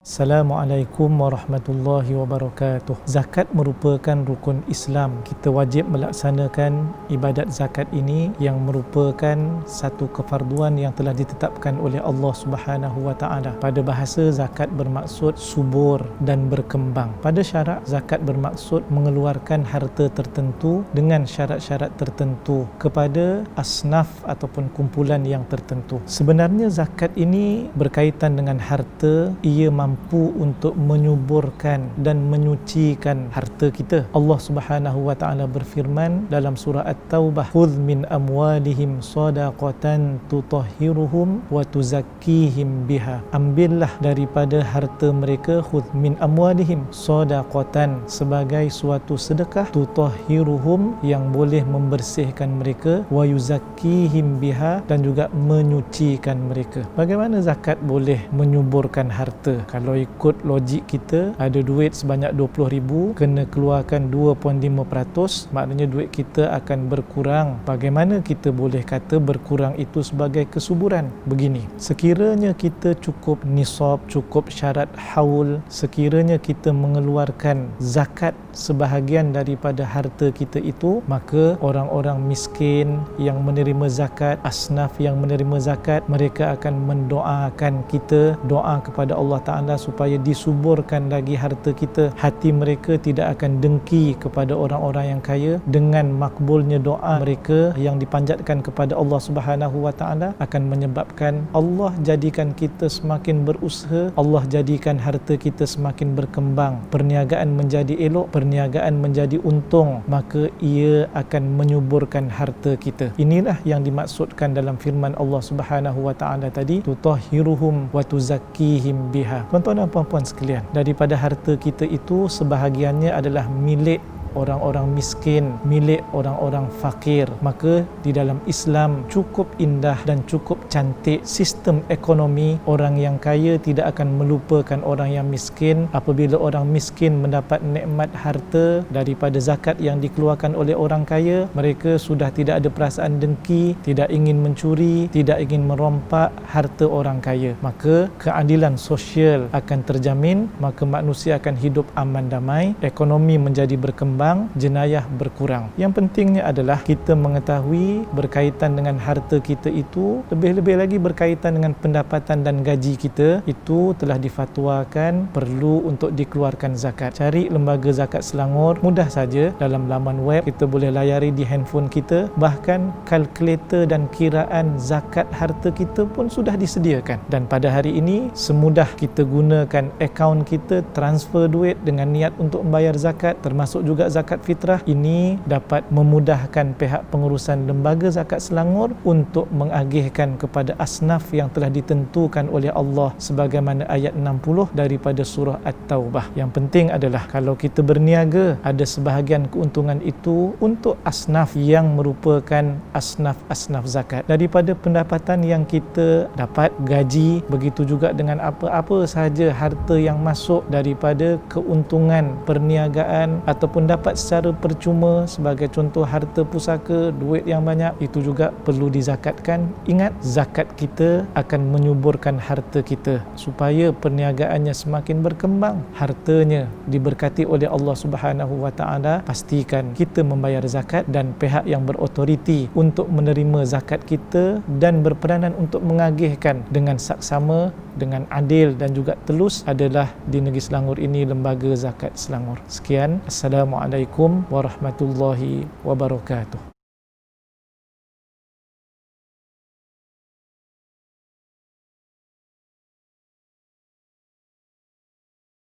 Assalamualaikum warahmatullahi wabarakatuh. Zakat merupakan rukun Islam. Kita wajib melaksanakan ibadat zakat ini yang merupakan satu kefarduan yang telah ditetapkan oleh Allah Subhanahu wa taala. Pada bahasa, zakat bermaksud subur dan berkembang. Pada syarak, zakat bermaksud mengeluarkan harta tertentu dengan syarat-syarat tertentu kepada asnaf ataupun kumpulan yang tertentu. Sebenarnya zakat ini berkaitan dengan harta. Ia mampu untuk menyuburkan dan menyucikan harta kita. Allah Subhanahu wa taala berfirman dalam surah At-Taubah, "Khudh min amwalihim shadaqatan tutahhiruhum wa tuzakkihim biha." Ambillah daripada harta mereka, khudh min amwalihim shadaqatan, sebagai suatu sedekah, tutahhiruhum, yang boleh membersihkan mereka, wa yuzakkihim biha, dan juga menyucikan mereka. Bagaimana zakat boleh menyuburkan harta? Kalau ikut logik kita, ada duit sebanyak 20,000, kena keluarkan 2.5%, maknanya duit kita akan berkurang. Bagaimana kita boleh kata berkurang itu sebagai kesuburan? Begini, sekiranya kita cukup nisab, cukup syarat haul, sekiranya kita mengeluarkan zakat sebahagian daripada harta kita itu, maka orang-orang miskin yang menerima zakat, asnaf yang menerima zakat, mereka akan mendoakan kita, doa kepada Allah Ta'ala supaya disuburkan lagi harta kita. Hati mereka tidak akan dengki kepada orang-orang yang kaya. Dengan makbulnya doa mereka yang dipanjatkan kepada Allah Subhanahu wa taala akan menyebabkan Allah jadikan kita semakin berusaha, Allah jadikan harta kita semakin berkembang, perniagaan menjadi elok, perniagaan menjadi untung, maka ia akan menyuburkan harta kita. Inilah yang dimaksudkan dalam firman Allah Subhanahu wa taala tadi, tutahhiruhum wa tuzakkihim biha. Tuan-tuan dan puan-puan sekalian, daripada harta kita itu sebahagiannya adalah milik orang-orang miskin, milik orang-orang fakir. Maka di dalam Islam cukup indah dan cukup cantik sistem ekonomi. Orang yang kaya tidak akan melupakan orang yang miskin. Apabila orang miskin mendapat nikmat harta daripada zakat yang dikeluarkan oleh orang kaya, mereka sudah tidak ada perasaan dengki, tidak ingin mencuri, tidak ingin merompak harta orang kaya. Maka keadilan sosial akan terjamin, maka manusia akan hidup aman damai, ekonomi menjadi berkembang, jenayah berkurang. Yang pentingnya adalah kita mengetahui berkaitan dengan harta kita itu, lebih-lebih lagi berkaitan dengan pendapatan dan gaji kita, itu telah difatwakan perlu untuk dikeluarkan zakat. Cari lembaga zakat Selangor, mudah saja, dalam laman web, kita boleh layari di handphone kita, bahkan kalkulator dan kiraan zakat harta kita pun sudah disediakan. Dan pada hari ini, semudah kita gunakan akaun kita, transfer duit dengan niat untuk membayar zakat, termasuk juga zakat fitrah. Ini dapat memudahkan pihak pengurusan lembaga zakat Selangor untuk mengagihkan kepada asnaf yang telah ditentukan oleh Allah sebagaimana ayat 60 daripada surah At-Taubah. Yang penting adalah kalau kita berniaga, ada sebahagian keuntungan itu untuk asnaf yang merupakan asnaf-asnaf zakat. Daripada pendapatan yang kita dapat, gaji, begitu juga dengan apa-apa sahaja harta yang masuk daripada keuntungan perniagaan ataupun dapat secara percuma, sebagai contoh harta pusaka, duit yang banyak, itu juga perlu dizakatkan. Ingat, zakat kita akan menyuburkan harta kita supaya perniagaannya semakin berkembang, hartanya diberkati oleh Allah Subhanahu wa taala. Pastikan kita membayar zakat, dan pihak yang berautoriti untuk menerima zakat kita dan berperanan untuk mengagihkan dengan saksama, dengan adil dan juga telus adalah di negeri Selangor ini Lembaga Zakat Selangor. Sekian, Assalamualaikum warahmatullahi wabarakatuh.